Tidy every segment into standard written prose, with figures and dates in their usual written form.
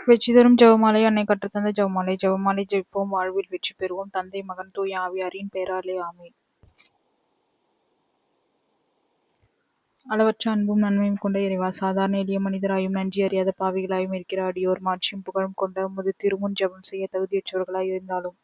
வெற்றி தரும் ஜெபமாலை. அன்னை கற்றுத்தந்த ஜெபமாலை. ஜெபமாலை ஜெபிப்போம், வாழ்வில் வெற்றி பெறுவோம். தந்தை, மகன், தூய ஆவியாரின் பெயராலே ஆமென். அளவற்ற அன்பும் நன்மையும் கொண்ட இறைவா, சாதாரண எளிய மனிதராயும் நன்றி அறியாத பாவிகளாயும் இருக்கிற அடியோர் மாட்சியும் புகழும் கொண்ட உமது திருமுன் ஜெபம் செய்ய தகுதியற்றவர்களாய் இருந்தாலும்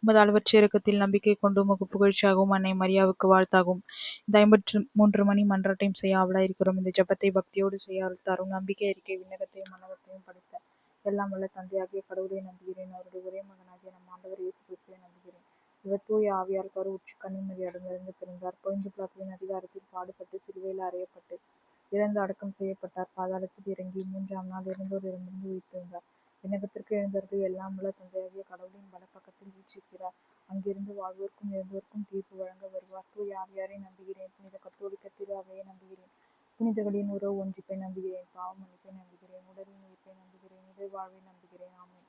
உமது அளவற்ற இறக்கத்தில் நம்பிக்கை கொண்டு உமக்கு புகழ்ச்சியாகவும் அன்னை மரியாவுக்கு வாழ்த்தாகும் இந்த 53 மணி மன்றாட்டையும் செய்ய ஆவலாய் இருக்கிறோம். இந்த ஜெபத்தை பக்தியோடு செய்ய அருள் தாரும். நம்பிக்கை அறிக்கை. விண்ணகத்தையும் மன்னகத்தையும் படைத்த எல்லாம் வல்ல தந்தையாகிய கடவுளை நம்புகிறேன். அவருடைய ஒரே மகனாகிய நம் ஆண்டவர் இயேசு கிறிஸ்துவை நம்புகிறேன். இவர் தூய ஆவியால் கருவுற்று கன்னிமரியாடமிருந்து பிறந்தார். பொய்ந்து பிலாத்துவின் அதிகாரத்தில் பாடுபட்டு சிலுவையில் அறையப்பட்டு இறந்து அடக்கம் செய்யப்பட்டார். பாதாளத்தில் இறங்கி 3ஆம் நாள் இறந்தோரிடமிருந்து உயிர்த்தெழுந்தார். விண்ணகத்திற்கு எழுந்தவர்கள் எல்லாம் உள்ள தந்தையாகிய கடவுளின் வலப்பக்கத்தில் வீற்றிருக்கிறார். அங்கிருந்து வாழ்வோர்க்கும் இறந்தோர்க்கும் தீர்ப்பு வழங்க வருவார். தூய ஆவியாரை நம்புகிறேன். புனித கத்தோலிக்க திரு அவையை நம்புகிறேன். புனிதர்களின் உறவு ஒன்றிப்பை நம்புகிறேன். பாவ மன்னிப்பை நம்புகிறேன். உடலின் உயிர்ப்பை நம்புகிறேன். இறை வாழ்வை நம்புகிறேன். ஆமென்.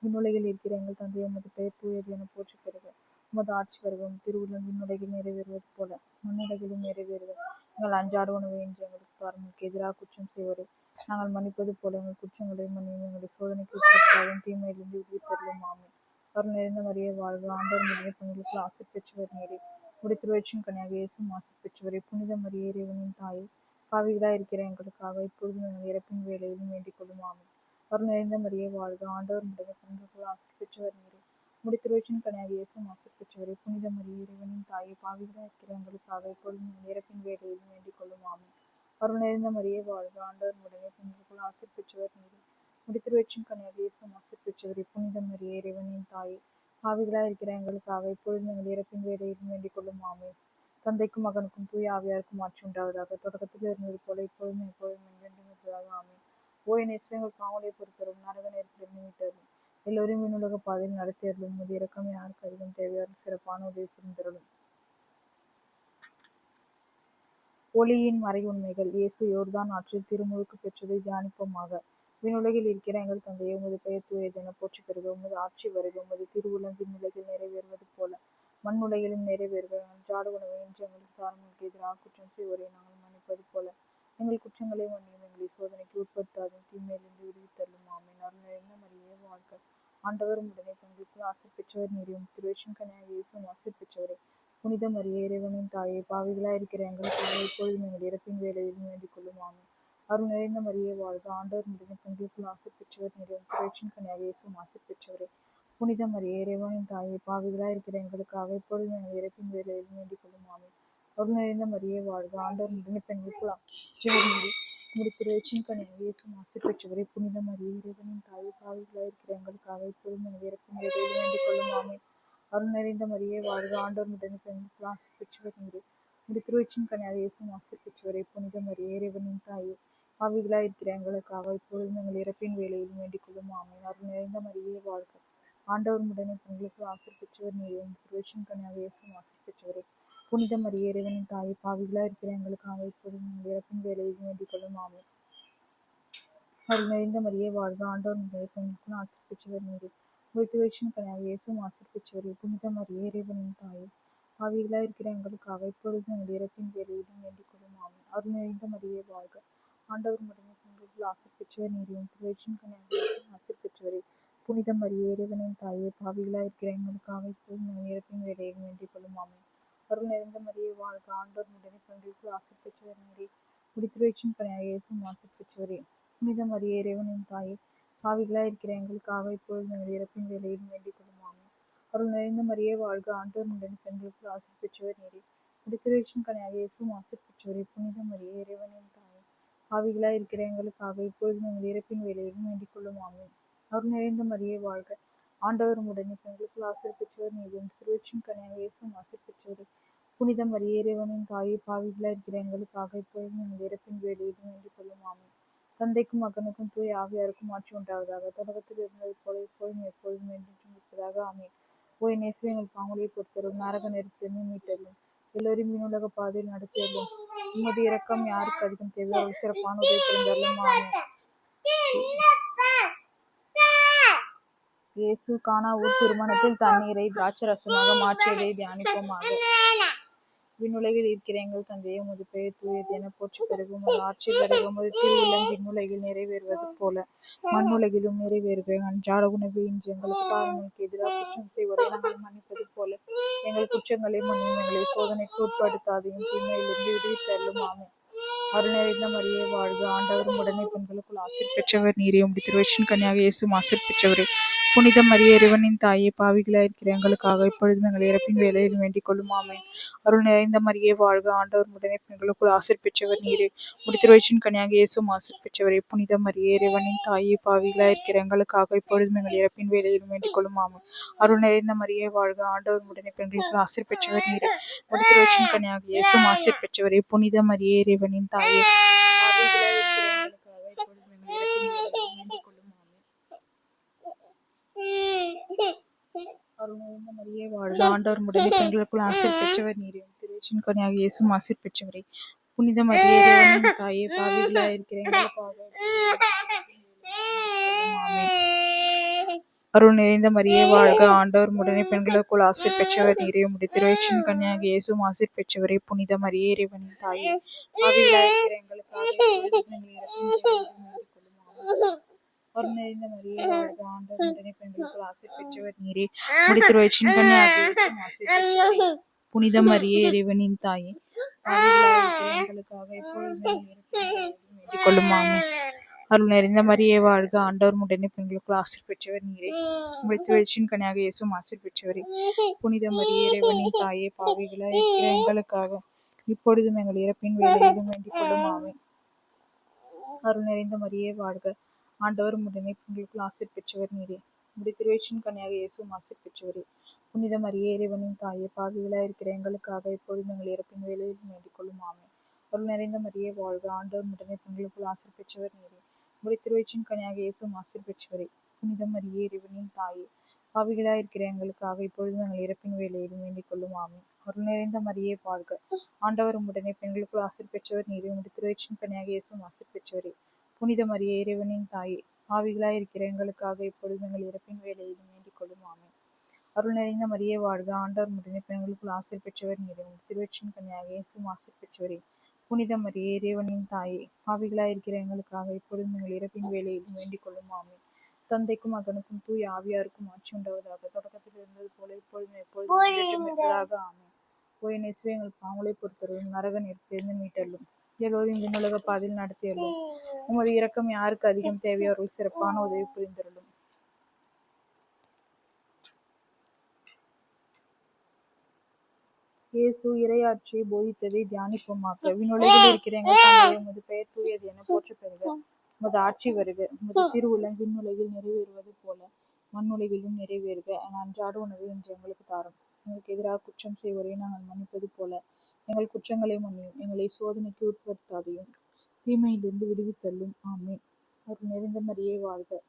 விண்ணுலகில் இருக்கிற எங்கள் தந்தை, உமது பெயர் தூயது என போற்றி பெறுக. உமது ஆட்சி வருக. திருவுள்ளம் விண்ணுலகில் நிறைவேறுவது போல மண்ணுலகிலும் நிறைவேறுக. எங்கள் அன்றாட உணவை இன்று எங்களுக்கு தாரும். எங்களுக்கு எதிராக குற்றம் செய்வரை நாங்கள் மன்னிப்பது போல எங்கள் குற்றங்களை மன்னியும். எங்களை சோதனைக்கு உட்படுத்தாதும் தீமையிலிருந்து விடுவித்தருளும். ஆமென். அருள் நிறைந்த மரியே வாழ்க. ஆண்டவர் உம்முடைய பெண்களுக்கு ஆசி பெற்றவர் நீரே. உம்முடைய திருவயிற்றின் கனியாக இயேசுவும் ஆசி பெற்றவரே. புனித மரியே, இறைவனின் தாயே, பாவிகளாய் இருக்கிற எங்களுக்காக இப்பொழுதும் எங்கள் இறப்பின் வேளையிலும் வேண்டிக் கொள்ளும். ஆமென். அருள் நிறைந்த மரியே வாழ்க. ஆண்டவர் உம்முடைய பெண்களுக்கு ஆசி பெற்றவர் நீரே. உம்முடைய திருவயிற்றின் கனியாக இயேசுவும் ஆசி பெற்றவரே. புனித மரியே, இறைவனின் தாயே, பாவிகளாய் இருக்கிற எங்களுக்காக இப்பொழுதும் எங்கள் இறப்பின் வேளையிலும் வேண்டிக் கொள்ளும். ஆமென். அருள் நிறைந்த மரியே வாழ்க. ஆண்டவர் உம்முடைய பெண்களுக்கு ஆசி பெற்றவர் நீரே. உம்முடைய திருவயிற்றின் கனியாக இயேசுவும் ஆசி பெற்றவரே. புனித மரியே, இறைவனின் தாயே, பாவிகளாய் இருக்கிற எங்களுக்காக இப்பொழுதும் எங்கள் இறப்பின் வேளையிலும் வேண்டிக் கொள்ளும். ஆமென். தந்தைக்கும் மகனுக்கும் தூய ஆவியாருக்கும் ஆட்சி உண்டாவதாக. தொடக்கத்தில் இருந்தது போல இப்பொழுதும் எப்பொழுதும் என்றென்றும் இருப்பதாக. ஆமென். ஓ என் இயேசுவே, எங்கள் பாவங்களை பொறுத்தரும், நரக நெருப்பிலிருந்து மீட்டருளும், எல்லோரும் விண்ணுலக பாதையில் நடத்தியருளும். உமது இரக்கம் யாருக்கு அதிகம் தேவையோ சிறப்பான உதவி புரிந்தருளும். ஒளியின் மறை உண்மைகள். இயேசு யோர்தான் ஆற்றில் திருமுழுக்கு பெற்றதை தியானிப்போமாக. விண்ணுலகில் இருக்கிற எங்கள் தந்தையே, உமது பெயர் தூயது என போற்றி பெறுக. உமது ஆட்சி வருக. உமது திருவுள்ளம் விண்ணுலகில் நிறைவேறுவது போல மண்ணுலகிலும் நிறைவேறுக. அன்றாட உணவை இன்று எங்களுக்கு தாரும். எங்களுக்கு எதிராக குற்றம் செய்வோரை நாங்கள் மன்னிப்பது போல எங்கள் குற்றங்களை மன்னியும். எங்களை சோதனைக்கு உட்படுத்தாதும் தீமையிலிருந்து விடுவித்தருளும். ஆமென். அருள் நிறைந்த மரியே வாழ்க. ஆண்டவர் உம்முடனே பெண்களுக்கு ஆசி பெற்றவர் நீரே. திருவயிற்றின் கனியாக இயேசுவும் ஆசி பெற்றவரே. புனித மரியே, இறைவனின் தாயே, பாவிகளாய் இருக்கிற எங்களுக்காக இப்பொழுதும் எங்கள் இறப்பின் வேளையிலும் வேண்டிக் கொள்ளும். ஆமென். அருள் நிறைந்த மரியே வாழ்க. ஆண்டவர் உம்முடனே பெண்களுக்கு ஆசி பெற்றவர் நீரே. திருவயிற்றின் கனியாக இயேசுவும் ஆசி பெற்றவரே. புனித மரியே, இறைவனின் தாயே, பாவிகளாய் இருக்கிற எங்களுக்காக இப்பொழுதும் எங்கள் இறப்பின் வேளையிலும் வேண்டிக் கொள்ளும். ஆமென். அருள் நிறைந்த மரியே வாழ்க. ஆண்டவர் உம்முடனே பெண்களுக்கு ஆசி நீரே. உம்முடைய திருவயிற்றின் கனியாக இயேசுவும் ஆசி பெற்றவரே. புனித மரியே, இறைவனின் தாயே, பாவிகளாய் இருக்கிற எங்களுக்காக இப்பொழுதும் எங்கள் இறப்பின் வேளையிலும் வேண்டிக் கொள்ளும். ஆமென். அருள் நிறைந்த மரியே வாழ்க. ஆண்டவர் உம்முடனே பெண்களுக்கு ஆசி பெற்றவர் நீரே. உம்முடைய திருவயிற்றின் கனியாக இயேசுவும் ஆசி பெற்றவரே. புனித மரியே, இறைவனின் தாயே, பாவிகளாய் இருக்கிற எங்களுக்காக இப்பொழுதும் எங்கள் இறப்பின் வேளையிலும் வேண்டிக் கொள்ளும். ஆமென். அருள் நிறைந்த மரியே வாழ்க. ஆண்டவர் உம்முடனே பெண்களுக்கு ஆசி பெற்றவர் நீரே. திருவயிற்றின் கனியாக இயேசுவும் ஆசி பெற்றவரே. புனித மரியே, இறைவனின் தாயே, பாவிகளாய் இருக்கிற எங்களுக்காக இப்பொழுதும் எங்கள் இறப்பின் வேளையிலும் வேண்டிக் கொள்ளும். ஆமென். அருள் நிறைந்த மரியே வாழ்க. ஆண்டவர் உம்முடைய பெண்களுக்கு ஆசி பெற்றவர் நீரே. உம்முடைய திருவயிற்றின் கனியாக இயேசுவும் ஆசி பெற்றவரே. புனித மரியே, இறைவனின் தாயே, பாவிகளாய் இருக்கிற எங்களுக்காக இப்பொழுதும் எங்கள் இறப்பின் வேளையிலும் வேண்டிக் கொள்ளும். ஆமென். அருள் நிறைந்த மரியே வாழ்க. ஆண்டவர் உம்முடைய பெண்களுக்கு ஆசி பெற்றவர் நீரே. திருவயிற்றின் கனியாக இயேசுவும் ஆசி பெற்றவரே. புனித மரியே, இறைவனின் தாயே, பாவிகளாய் இருக்கிற எங்களுக்காக இப்பொழுதும் எங்கள் இறப்பின் வேளையிலும் வேண்டிக் கொள்ளும். ஆமென். அருள் நிறைந்த மரியே வாழ்க. ஆண்டவர் உம்முடைய பெண்களுக்கு ஆசி பெற்றவர் நீரே. உம்முடைய திருவயிற்றின் கனியாக இயேசுவும் ஆசி பெற்றவரே. புனித மரியே, இறைவனின் தாயே, பாவிகளாய் இருக்கிற எங்களுக்காக இப்பொழுதும் எங்கள் இறப்பின் வேளையிலும் வேண்டிக் கொள்ளும். ஆமென். அருள் நிறைந்த மரியே வாழ்க. ஆண்டவர் உம்முடைய பெண்களுக்கு ஆசி பெற்றவர் நீரே. உம்முடைய திருவயிற்றின் கனியாக இயேசுவும் ஆசி பெற்றவரே. புனித மரியே, இறைவனின் தாயே, பாவிகளாய் இருக்கிற எங்களுக்காக இப்பொழுதும் எங்கள் இறப்பின் வேளையிலும் வேண்டிக் கொள்ளும். ஆமென். அருள் நிறைந்த மரியே வாழ்க. ஆண்டவர் உம்முடைய பெண்களுக்கு ஆசி பெற்றவர் நீரே. திருவயிற்றின் கனியாக இயேசுவும் ஆசி பெற்றவரே. புனித மரியே, இறைவனின் தாயே, பாவிகளாய் இருக்கிற எங்களுக்காக இப்பொழுதும் எங்கள் இறப்பின் வேளையிலும் வேண்டிக் கொள்ளும். ஆமென். தந்தைக்கும் மகனுக்கும் தூய ஆவியாருக்கும் ஆட்சி உண்டாவதாக. தொடக்கத்தில் இருந்தது போல இப்பொழுதும் எப்பொழுதும் என்றென்றும் இருப்பதாக. ஆமென். ஓ என் இயேசுவே, எங்கள் பாவங்களை பொறுத்தருளும், நரக நெருப்பிலிருந்து மீட்டருளும், எல்லோரும் விண்ணுலக பாதையில் நடத்தியருளும். உமது இரக்கம் யாருக்கு அதிகம் தேவையோ அவர்கள் சிறப்பான உதவி புரிந்தருளும். ஆமென். இயேசு கானா ஊர் திருமணத்தில் தண்ணீரை திராட்சை ரசமாக மாற்றியதை தியானிப்போமாக. விண்ணுலகில் இருக்கிற எங்கள் தந்தையே, உமது பெயர் தூயது என போற்றி பெருக. உமது ஆட்சி வருக. உமது திருவுள்ளம் விண்ணுலகில் நிறைவேறுவது போல மண்ணுலகிலும் நிறைவேறுக. அன்றாட உணவு இன்று எங்களுக்கு தாரும். எங்களுக்கு எதிராக குற்றம் செய்வதை நாங்கள் மன்னிப்பது போல எங்கள் குற்றங்களை மன்னியும். எங்களை சோதனைக்கு உட்படுத்தாதையும் தீமையிலிருந்து விடுவித்தருளும். ஆமென். அருள் நிறைந்த மரியே வாழ்க, ஆண்டவர் உடனே பெண்களுக்குள் ஆசீர் பெற்றவர் நீரே. உம்முடைய திருவயிற்றின் கன்னியாக இயேசுவும் ஆசீர் பெற்றவரே. புனித மரியே, இறைவனின் தாயே, பாவிகளாயிருக்கிற எங்களுக்காக இப்பொழுதும் எங்கள் இறப்பின் வேளையில் வேண்டிக் கொள்ளும். ஆமென். அருள் நிறைந்த மரியே வாழ்க, ஆண்டவர் உடனே பெண்களுக்குள் ஆசீர் பெற்றவர் நீரே. உம்முடைய திருவயிற்றின் கன்னியாக இயேசுவும் ஆசீர் பெற்றவரே. புனித மரியே, இறைவனின் தாயே, பாவிகளாயிருக்கிற எங்களுக்காக இப்பொழுதும் எங்கள் இறப்பின் வேளையில் வேண்டிக் கொள்ளும். ஆமென். அருள் நிறைந்த மரியே வாழ்க, ஆண்டவர் உடனே பெண்களுக்குள் ஆசீர் பெற்றவர் நீரே. உம்முடைய திருவயிற்றின் கன்னியாக இயேசுவும் ஆசீர் பெற்றவரே. புனித மரியே, இறைவனின் தாயே, பாவிகளாயிருக்கிற எங்களுக்காக இப்பொழுதும் எங்கள் இறப்பின் வேளையில் வேண்டிக் கொள்ளும். அருள் நிறைந்த மரியே வாழ்க, ஆண்டவர் உடனே பெண்களுக்குள் ஆசீர் பெற்றவர் நீரே. திருவயிற்றின் கன்னியாக இயேசுவும் ஆசீர் பெற்றவரே. புனித மரியே, இறைவனின் தாயே, பாவிகளாயிருக்கிற எங்களுக்காக அருள் நிறைந்த மரியே வாழ்க, ஆண்டவர் உடனே பெண்களுக்குள் ஆசீர் பெற்றவர் நீரே. உம்முடைய திருவயிற்றின் கன்னியாக இயேசுவும் ஆசீர் பெற்றவரே. புனித மரியே, இறைவனின் தாயே, பாவிகளாயிருக்கிற எங்களுக்காக அருள் நிறைந்த மரியே வாழ்க, ஆண்டவர் உடனே பெண்களுக்குள் ஆசீர் பெற்றவர் நீரே. உம்முடைய திருவயிற்றின் கன்னியாக இயேசுவும் ஆசீர் பெற்றவரே. புனித மரியே, இறைவனின் தாயே, பாவிகளாயிருக்கிற எங்களுக்காக இப்பொழுதும் வேண்டிக் கொள்ளும். ஆமென். அருள் நிறைந்த மரியே வாழ்க, ஆண்டவர் உடனே பெண்களுக்குள் ஆசீர் பெற்றவர் நீரே. உம்முடைய திருவயிற்றின் கன்னியாக இயேசுவும் ஆசீர் பெற்றவரே. புனித மரியே, இறைவனின் தாயே, பாவிகளாயிருக்கிற எங்களுக்காக இப்பொழுதும் எங்கள் இறப்பின் வேளையிலும் வேண்டிக் கொள்ளும். ஆமென். அருள் நிறைந்த மரியே வாழ்க, ஆண்டவர் உடனே பெண்களுக்குள் ஆசீர் பெற்றவர் நீரே. உம்முடைய திருவயிற்றின் கன்னியாக இயேசுவும் ஆசீர் பெற்றவரே. புனித மரியே, இறைவனின் தாயே, பாவிகளாயிருக்கிற எங்களுக்காக இப்பொழுதும் எங்கள் இறப்பின் வேளையிலும் வேண்டிக் கொள்ளும். ஆமென். அருள் நிறைந்த மரியே வாழ்க, ஆண்டவர் உடனே பெண்களுக்குள் ஆசீர் பெற்றவர் நீரே. உம்முடைய திருவயிற்றின் கன்னியாக இயேசுவும் ஆசீர் பெற்றவரே. புனித மரியே, இறைவனின் தாயே, பாவிகளாயிருக்கிற எங்களுக்காக இப்பொழுதும் எங்கள் இறப்பின் வேளையிலும் வேண்டிக் கொள்ளும். ஆமென். அருள் நிறைந்த மரியே வாழ்க, ஆண்டவர் உடனே பெண்களுக்குள் ஆசீர் பெற்றவர் நீரே. உம்முடைய திருவயிற்றின் கன்னியாக இயேசுவும் ஆசீர் பெற்றவரே. புனித மரியே, இறைவனின் தாயே, பாவிகளாயிருக்கிற எங்களுக்காக இப்பொழுதும் எங்கள் இறப்பின் வேளையிலும் வேண்டிக் கொள்ளும். ஆமென். அருள் நிறைந்த மரியே வாழ்க, ஆண்டவர் உடனே பெண்களுக்குள் ஆசீர் பெற்றவர் நீரே. உம்முடைய திருவயிற்றின் கன்னியாக இயேசுவும் ஆசீர் பெற்றவரே. புனித மரியே, இறைவனின் தாயே, பாவிகளாயிருக்கிற எங்களுக்காக இப்பொழுதும் எங்கள் இறப்பின் வேளையிலும் வேண்டிக் கொள்ளும். ஆமென். தந்தைக்கும் மகனுக்கும் தூய ஆவியாருக்கும் ஆட்சி உண்டாவதாக. தொடக்கத்தில் இருந்தது போல இப்பொழுதும் எப்பொழுதும் என்றென்றும் இருப்பதாக. ஆமென். போய நேசுவே, எங்கள் பாவங்களை பொறுத்தருளும், நரக நெருப்பிலிருந்து மீட்டருளும், எல்லோரையும் விண்ணுலக பாதையில் நடத்தியருளும். உமது இரக்கம் யாருக்கு அதிகம் தேவையோ அவர்கள் சிறப்பான உதவி புரிந்தருளும். இயேசு இறையாட்சியை போதித்ததை தியானிப்போமாக. விண்ணுலகில் இருக்கிற எங்கள் தந்தையே, உமது பெயர் தூயது என போற்றப் பெறுக. உமது ஆட்சி வருக. உமது திருவுள்ளம் விண்ணுலகில் நிறைவேறுவது போல மண்ணுலகிலும் நிறைவேறுக. எங்கள் அன்றாட உணவை இன்று எங்களுக்கு தாரும். எங்களுக்கு எதிராக குற்றம் செய்வோரை நாங்கள் மன்னிப்பது போல எங்கள் குற்றங்களை மன்னியும். எங்களை சோதனைக்கு உட்படுத்தாதையும் தீமையிலிருந்து விடுவித்தள்ளும். ஆமென். அருள் நிறைந்த மரியே வாழ்க,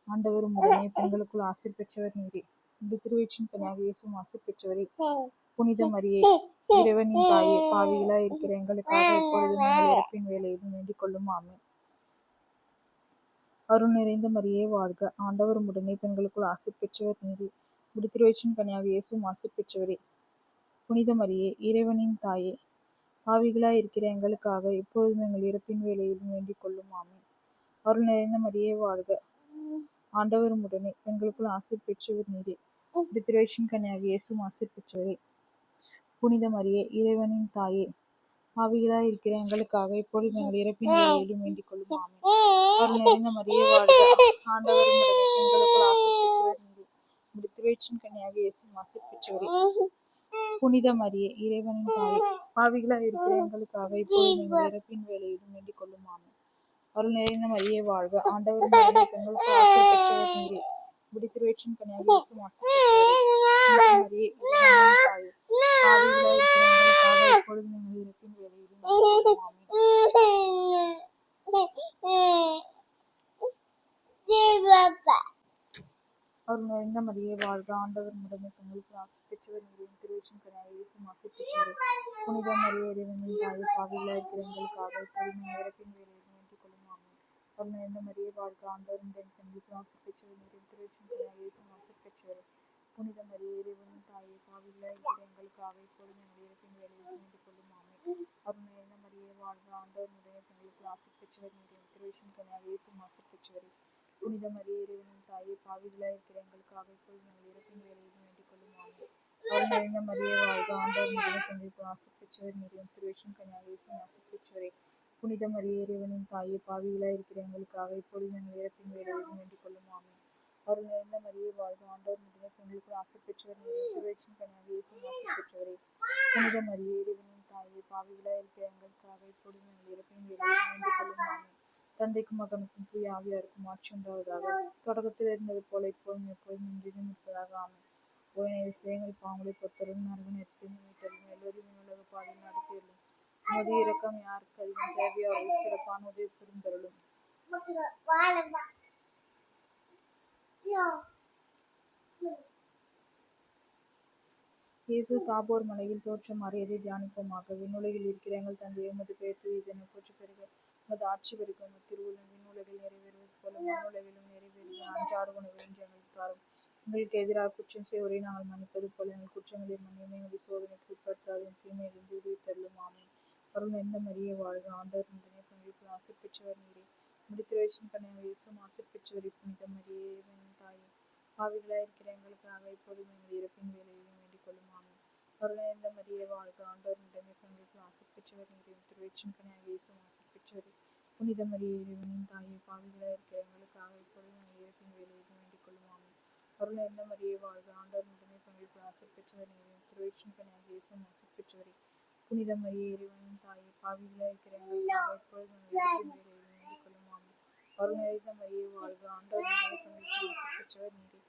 ஆண்டவர் உடனே பெண்களுக்குள் ஆசீர் பெற்றவர் நீரே. உம்முடைய திருவயிற்றின் கன்னியாக இயேசுவும் ஆசீர் பெற்றவரே. புனித மரியே, இறைவனின் தாயே, பாவிகளாய் இருக்கிற எங்களுக்காக இப்பொழுதும் எங்கள் இறப்பின் வேளையிலும் வேண்டிக் கொள்ளும். ஆமென். அருள் நிறைந்த மரியே வாழ்க, ஆண்டவர் உடனே பெண்களுக்குள் ஆசீர் பெற்றவர் நீரே. உம்முடைய திருவயிற்றின் கன்னியாக இயேசுவும் ஆசீர் பெற்றவரே. புனித மரியே, இறைவனின் தாயே, பாவிகளாய் இருக்கிற எங்களுக்காக இப்பொழுதும் எங்கள் இறப்பின் வேளையிலும் வேண்டிக் கொள்ளும். ஆமென். அருள் நிறைந்த மரியே வாழ்க, ஆண்டவர் உடனே பெண்களுக்குள் ஆசீர் பெற்றவர் நீரே. உம்முடைய திருவயிற்றின் கன்னியாக இயேசுவும் ஆசீர் பெற்றவரே. புனித மரியே, இறைவனின் தாயே, பாவிகளாய் இருக்கிற எங்களுக்காக இப்பொழுது எங்கள் இறப்பின் வேளையிலும் வேண்டிக் கொள்ளும். ஆமென். அருள் நிறைந்த மரியே வாழ்க, ஆண்டவர் உடனே பெண்களுக்குள் ஆசீர் பெற்றவர் நீரே. உம்முடைய திருவயிற்றின் கன்னியாக இயேசுவும் ஆசீர் பெற்றவரே. புனித மரியே, இறைவனின் தாயே, பாவிகளாய் இருக்கிற எங்களுக்காக இப்பொழுது எங்கள் இறப்பின் வேளையிலும் வேண்டிக் கொள்ளும். ஆமென். அருள் நிறைந்த மரியே வாழ்க, ஆண்டவர் உடனே பெண்களுக்குள் ஆசீர் பெற்றவர் நீரே. உம்முடைய திருவயிற்றின் கன்னியாக இயேசுவும் ஆசீர் பெற்றவரே. புனித மரியே, இறைவனின் தாயே, பாவிகளாய் இருக்கிற எங்களுக்காக இப்பொழுது எங்கள் இறப்பின் வேளையிலும் வேண்டிக் கொள்ளும். ஆமென். அருள் நிறைந்த மரியே வாழ்க, ஆண்டவர் உடனே பெண்களுக்குள் ஆசீர் பெற்றவர் நீரே. திருவயிற்றின் கன்னியாக இயேசுவும் ஆசீர் பெற்றவரே. புனித மரியே, இறைவனின் தாயே, பாவிகளாய் இருக்கிற எங்களுக்காக இப்பொழுது எங்கள் இறப்பின் வேளையிலும் வேண்டிக் கொள்ளும். ஆமென். அருள் நிறைந்த மரியே வாழ்க, ஆண்டவர் உடனே பெண்களுக்குள் ஆசீர் பெற்றவர் நீரே. திருவயிற்றின் கன்னியாக இயேசுவும் ஆசீர் பெற்றவரே. புனித மரியே இறைவனின் தாயே, பாவிகளாய் இருக்கிற எங்களுக்காக இப்பொழுதும் எங்கள் இறப்பின் வேலையில் வேண்டிக் கொள்ளும். ஆமென். அருள் நிறைந்த மரியே வாழ்க, ஆண்டவர் உடனே பெண்களுக்குள் ஆசி பெற்றவர் நீரே. திருவயிற்றின் கனியாக இயேசுவும் ஆசி பெற்றவரே. புனித மரியே இறைவனின் தாயே, பாவிகளாய் இருக்கிற எங்களுக்காக இப்பொழுதும் எங்கள் இறப்பின் வேலையில் வேண்டிக் கொள்ளும். ஆமென். அருள் நிறைந்த மரியே வாழ்க, ஆண்டவர் உடனே பெண்களுக்குள் ஆசி பெற்றவர் நீரே. திருவயிற்றின் கனியாக இயேசுவும் ஆசி பெற்றவரே. புனித மரியே இறைவனின் தாயே, பாவிகளாய் இருக்கிற எங்களுக்காக இப்பொழுதும் எங்கள் இறப்பின் வேலையில் வேண்டிக் கொள்ளும். ஆமென். அருள் நிறைந்த மரியே வாழ்க, ஆண்டவர் உடனே பெண்களுக்குள் ஆசி பெற்றவர் நீரே. திருவயிற்றின் கனியாக இயேசுவும் ஆசி பெற்றவரே. புனித மரியே இறைவனின் தாயே, பாவிகளாய் இருக்கிற எங்களுக்காக இப்பொழுதும் எங்கள் இறப்பின் வேலையில் வேண்டிக் கொள்ளும். ஆமென். தந்தைக்கும் மகனுக்கும் தூய ஆவியாருக்கும் ஆட்சி உண்டாவதாக. தொடக்கத்தில் இருந்தது போல இப்பொழுதும் எப்பொழுதும் என்றும் இருப்பதாக. ஆமென். ஓய்நேர சிலைகள் பாவங்களை பொறுத்தரும் நரக நெருப்பின் மீட்டலும் எல்லோரும் உலக பாதையில் நடத்தியலும் உமது இரக்கம் யாருக்கு அதிகம் தேவையோ அவர்கள் சிறப்பான உதவி புரிந்தருளும். இயேசு தாபோர் மலையில் தோற்றம் மாறியதை தியானிப்போமாக. விண்ணுலகில் இருக்கிற எங்கள் தந்தையே, உமது பெயர் தூயதென போற்ற பெறுக. உமது ஆட்சி வருக. உமது திருவுளம் விண்ணுலகில் நிறைவேறுவது போல மண்ணுலகிலும் நிறைவேறுக. அன்றாட உணவை இன்று எங்களுக்கு தாரும். எங்களுக்கு எதிராக குற்றம் செய்வோரை நாங்கள் மன்னிப்பது போல எங்கள் குற்றங்களை மன்னியும். எங்களை சோதனைக்கு உட்படுத்தாதையும் தீமையிலிருந்து விடுவித்தருளும். ஆமென். அருள் நிறைந்த மரியே வாழ்க, ஆண்டவர் உடனே பெண்களுக்குள் ஆசி பெற்றவர் நீரே. உம்முடைய திருவயிற்றின் கனியாக இயேசுவும் ஆசி பெற்றவரே. புனித மரியே இறைவனின் தாயே, பாவிகளாய் இருக்கிற எங்களுக்காக இப்பொழுதும் எங்கள் இறப்பின் வேலையிலும் வேண்டிக் கொள்ளும். ஆமென். அருள் நிறைந்த மரியே வாழ்க, ஆண்டவர் உடனே பெண்களுக்குள் ஆசி பெற்றவர் நீரே. திருவயிற்றின் கனியாக இயேசுவும் ஆசி பெற்றவரே. புனித மரியே இறைவனின் தாயே, பாவிகளாய் இருக்கிற எங்களுக்காக இப்பொழுதும் எங்கள் இறப்பின் வேலையிலும் வேண்டிக் கொள்ளும். ஆமென். அருள் நிறைந்த மரியே வாழ்க, ஆண்டவர் உடனே பெண்களுக்குள் ஆசி பெற்றவர் நீரே. திருவயிற்றின் கனியாக இயேசுவும் ஆசி பெற்றவரே. புனித மரியே இறைவனின் தாயே, பாவிகளாய் இருக்கிற எங்களுக்காக இப்பொழுதும் எங்கள் இறப்பின் வேலையிலும் வேண்டிக் கொள்ளும். ஆமென். அருள் நிறைந்த மரியே வாழ்க, ஆண்டவர் உடனே பெண்களுக்குள் ஆசி பெற்றவர் நீரே.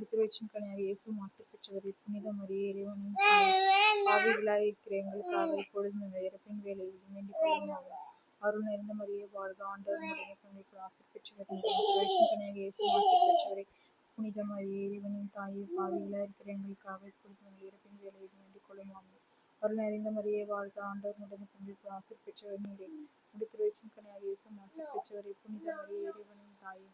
திருவயிற்றின் கனியாக இயேசுவும் ஆசி பெற்றவரே. புனித மரியே இறைவனின் தாயே, பாவிகளாய் இருக்கிற எங்களுக்காக இப்பொழுதும் எங்கள் இறப்பின் வேலையில் வேண்டிக் கொள்ளும். ஆமென். அருள் நிறைந்த மரியே வாழ்க, ஆண்டவர் உடனே பெண்களுக்குள் ஆசி பெற்றவர் நீரே. திருவயிற்றின் கனியாக இயேசுவும் ஆசி பெற்றவரே. புனித மரியே இறைவனின் தாயே, பாவிகளாய் இருக்கிற எங்களுக்காக இப்பொழுதும் எங்கள் இறப்பின் வேலையில் வேண்டிக் கொள்ளும். ஆமென். அருள் நிறைந்த மரியே வாழ்க, ஆண்டவர் உடனே பெண்களுக்குள் ஆசி பெற்றவர் நீரே. திருவயிற்றின் கனியாக இயேசுவும் ஆசி பெற்றவரே. புனித மரியே இறைவனின் தாயே,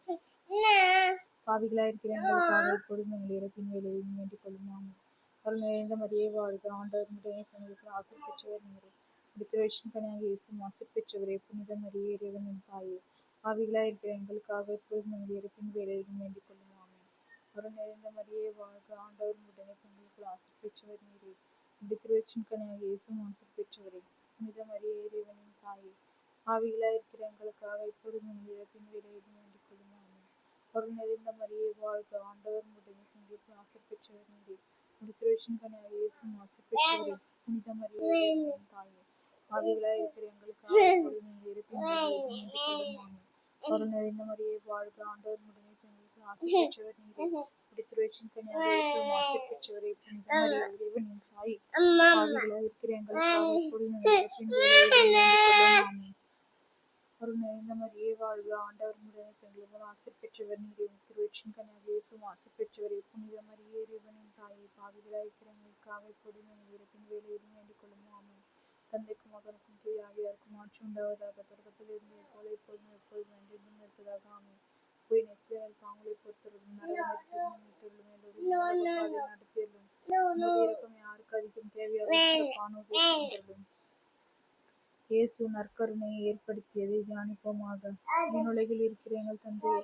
பாவிகளாய் இருக்கிற எங்களுக்காக இப்பொழுதும் எங்கள் இறப்பின் வேலையில் வேண்டிக் கொள்ளும். ஆமென். அருள் நிறைந்த மரியே வாழ்க, ஆண்டவர் உடனே பெண்களுக்குள் ஆசி பெற்றவர் நீரே. திருவயிற்றின் கனியாக இயேசுவும் ஆசி பெற்றவரே. புனித மரியே இறைவனின் தாயே, பாவிகளாய் இருக்கிற எங்களுக்காக இப்பொழுதும் எங்கள் இறப்பின் வேலையில் வேண்டிக் கொள்ளும். ஆமென். அருள் நிறைந்த மரியே வாழ்க, ஆண்டவர் உடனே பெண்களுக்குள் ஆசி பெற்றவர் நீரே. திருவயிற்றின் கனியாக இயேசுவும் ஆசி பெற்றவரே. புனித மரியே இறைவனின் தாயே, பாவிகளாய் இருக்கிற எங்களுக்காக இப்பொழுதும் எங்கள் இறப்பின் வேலையில் வேண்டிக் கொள்ளும். ஆமென். அருள் நிறைந்த மரியே வாழ்க, ஆண்டவர் உடனே பெண்களுக்குள் ஆசி பெற்றவர் நீரே. திருவயிற்றின் கனியாக இயேசுவும் ஆசி பெற்றவரே. புனித மரியே இறைவனின் தாயே, பாவிகளாய் இருக்கிற எங்களுக்காக இப்பொழுதும் எங்கள் இறப்பின் வேலையில் வேண்டிக் கொள்ளும். ஆமென். அருள் நிறைந்த மரியே வாழ்க, ஆண்டவர் உடனே பெண்களுக்குள் ஆசி பெற்றவர் நீரே. திருவயிற்றின் கனியாக இயேசுவும் ஆசி பெற்றவரே. புனித மரியே இறைவனின் தாயே, பாவிகளாய் இருக்கிற எங்களுக்காக இப்பொழுதும் எங்கள் இறப்பின் வேலையில் வேண்டிக் கொள்ளும். ஆமென். அருள் நிறைந்த மரியே வாழ்க, ஆண்டவர் உடனே பெண்களுக்குள் ஆசி பெற்றவர் நீரே. திருவயிற்றின் கனியாக இயேசுவும் ஆசி பெற்றவரே. புனித மரியே இறைவனின் தாயே, பாவிகளாய் இருக்கிற எங்களுக்காக இப்பொழுதும் எங்கள் இறப்பின் வேலையில் வேண்டிக் கொள்ளும். ஆமென். தந்தைக்கும் மகனுக்கும் தூய ஆவியாருக்கும் ஆட்சி உண்டாவதாக. தொடக்கத்தில் இருந்தது போல இப்பொழுதும் எப்பொழுதும் என்றென்றும் இருப்பதாக. ஆமென். ஓய்நேர சிலைகள் பாவங்களை பொறுத்தருளும் நரக நெருப்பின் மீட்டருளும் எல்லோரும் உலக பாதையில் நடத்தியருளும் உமது இரக்கம் யாருக்கு அதிகம் தேவையோ அவர்கள் சிறப்பான உதவி புரிந்தருளும். இயேசு நற்கருணையை ஏற்படுத்தியதை தியானிப்போமாக. விண்ணுலகில் இருக்கிற எங்கள் தந்தையே,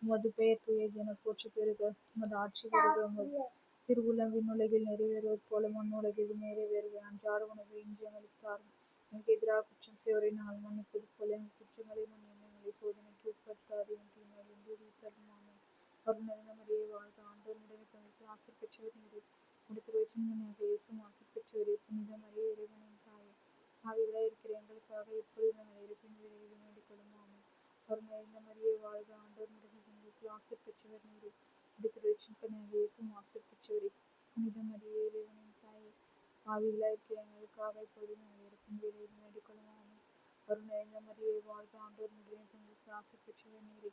உமது பெயர் தூயதென போற்ற பெறுக. உமது ஆட்சி வருக. உமது திருவுளம் விண்ணுலகில் நிறைவேறுவது போல மண்ணுலகிலும் நிறைவேறுக. அன்றாட உணவை இன்று எங்களுக்கு தாரும். எங்களுக்கு எதிராக குற்றம் செய்வோரை நாங்கள் மன்னிப்பது போல எங்கள் குற்றங்களை மன்னியும். எங்களை சோதனைக்கு உட்படுத்தாதையும் தீமையிலிருந்து விடுவித்தருளும். ஆமென். அருள் நிறைந்த மரியே வாழ்க, ஆண்டவர் உடனே பெண்களுக்குள் ஆசி பெற்றவர் நீரே. திருவயிற்றின் கனியாக இயேசுவும் ஆசி பெற்றவரே. புனித மரியே இறைவனின் தாயே, பாவிகளாய் இருக்கிற எங்களுக்காக இப்பொழுதும் எங்கள் இறப்பின் வேலையில் வேண்டிக் கொள்ளும். ஆமென். அருள் நிறைந்த மரியே வாழ்க, ஆண்டவர் உடனே பெண்களுக்குள் ஆசி பெற்றவர் நீரே. திருவயிற்றின் கனியாக இயேசுவும் ஆசி பெற்றவரே. புனித மரியே இறைவனின் தாயே, பாவிகளாய் இருக்கிற எங்களுக்காக இப்பொழுதும் எங்கள் இறப்பின் வேலையில் வேண்டிக் கொள்ளும். ஆமென். அருள் நிறைந்த மரியே வாழ்க, ஆண்டவர் உடனே பெண்களுக்குள் ஆசி பெற்றவர் நீரே.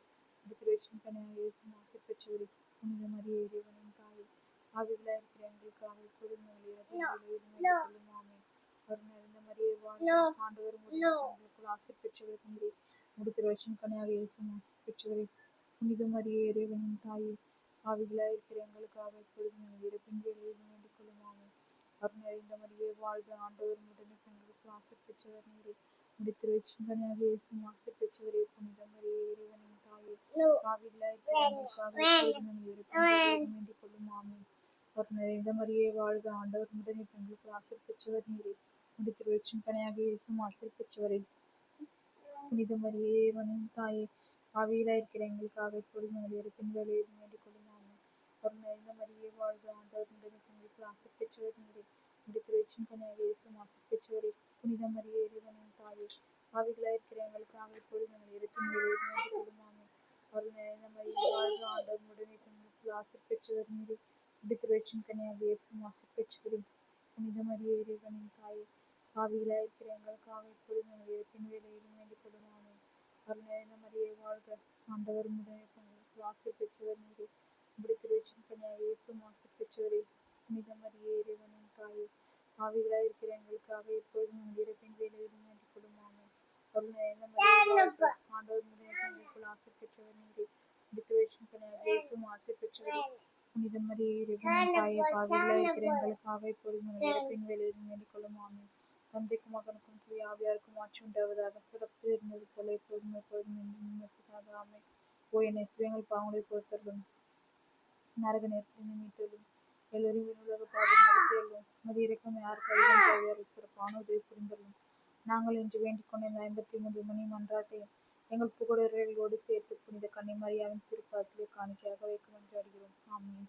திருவயிற்றின் கனியாக இயேசுவும் ஆசி பெற்றவரே. புனித மரியே இறைவனின் தாயே, பாவிகளாய் இருக்கிற எங்களுக்காக இப்பொழுதும் எங்கள் இறப்பின் வேலையில் வேண்டிக் கொள்ளும். ஆமென். அருள் நிறைந்த மரியே வாழ்க, ஆண்டவர் உடனே பெண்களுக்குள் ஆசி பெற்றவர் நீரே. திருவயிற்றின் கனியாக இயேசுவும் ஆசி பெற்றவரே. புனித மரியே இறைவனின் தாயே, ஆவிகளாய் இருக்கிற எங்களுக்காக இப்பொழுதும் எங்கள் இறப்பின் வேளையிலும் வேண்டிக் கொள்ளும் ஆமென். அருள் நிறைந்த மரியே வாழ்க, ஆண்டவர் உடனே பெண்களுக்கு ஆசீர் பெற்றவர் நீரே. உம்முடைய திருச்சிங்கனியாக இயேசுவும் ஆசீர் பெற்றவரே. புனித மரியே இறைவனின் தாயே, ஆவிகளாய் இருக்கிற எங்களுக்காக இப்பொழுதும் எங்கள் இறப்பின் வேளையிலும் வேண்டிக் கொள்ளும் ஆமென். அருள் நிறைந்த மரியே வாழ்க, ஆண்டவர் உடனே பெண்களுக்கு ஆசீர் பெற்றவர் நீரே. உம்முடைய திருச்சிங்கனியாக இயேசுவும் ஆசீர் பெற்றவரே. புனித மரியே இறைவனின் தாயே, ஆவிகளாய் இருக்கிற எங்களுக்காக இப்பொழுதும் எங்கள் இறப்பின் வேளையிலும் வேண்டிக் கொள்ளும் ஆமென். அருள் நிறைந்த மரியே வாழ்க, ஆண்டவர் உடனே பெண்களுக்கு ஆசீர் பெற்றவர் நீரே. உம்முடைய திருச்சிங்கனியாக இயேசுவும் ஆசீர் பெற்றவரே. புனித மரியே இறைவனின் தாயே, ஆவிகளாய் இருக்கிற எங்களுக்காக இப்பொழுதும் எங்கள் இறப்பின் வேளையிலும் வேண்டிக் கொள்ளும் ஆமென். அருள் நிறைந்த மரியே வாழ்க, ஆண்டவர் உடனே பெண்களுக்கு ஆசீர் பெற்றவர் நீரே. உம்முடைய திருச்சிங்கனியாக இயேசுவும் ஆசீர் பெற்றவரே. புனித மரியே இறைவனின் தாயே, ஆவிகளாய் இருக்கிற எங்களுக்காக இப்பொழுதும் எங்கள் இறப்பின் வேளையிலும் வேண்டிக் கொள்ளும் ஆமென். அருள் நிறைந்த மரியே வாழ்க, ஆண்டவர் உடனே பெண்களுக்கு ஆசீர் பெற்றவர் நீரே. உம்முடைய திருச்சிங்கனியாக இயேசுவும் ஆசீர் பெற்றவரே. புனித மரியே இறைவனின் தாயே, ஆவிகளாய் இருக்கிற எங்களுக்காக இப்பொழுதும் எங்கள் இறப்பின் வேளையிலும் வேண்டிக் கொள்ளும் ஆமென். அருள் நிறைந்த மரியே வாழ்க, ஆண்டவர் உடனே பெண்களுக்குள் ஆசீர் பெற்றவர் நீரே. உம்முடைய திருச்சிங்கனியாக இயேசுவும் ஆசீர் பெற்றவரே. புனித மரியே இறைவனின் தாயே, ஆவிகளாய் இருக்கிற எங்களுக்காக இப்பொழுதும் எங்கள் இறப்பின் வேளையிலும் வேண்டிக் கொள்ளும் ஆமென். தந்தைக்கும் மகனுக்கும் தூய ஆவியாருக்கும் ஆட்சி உண்டாவதாக. பிறப்பில் இருந்தது போல எப்பொழுதும் எப்பொழுதும் என்றும் இருப்பதாக. ஆமென். ஓ என் இயேசுவே, எங்கள் பாவங்களை பொறுத்தருளும், நரக நெருப்பிலிருந்து மீட்டருளும், எல்லோரையும் விண்ணுலக பாதையில் நடத்தியருளும். உமது இரக்கம் யாருக்கு அதிகம் தேவையால் சிறப்பான உதவி புரிந்தருளும். நாங்கள் இன்று வேண்டிக் கொண்ட இந்த 53 மணி மன்றாட்டையும் எங்கள் புகழர்களோடு சேர்த்து புனித கன்னிமரியாவின் திருப்பாதத்திலே காணிக்கையாக வைக்க மன்றாடுகிறோம். ஆமென்.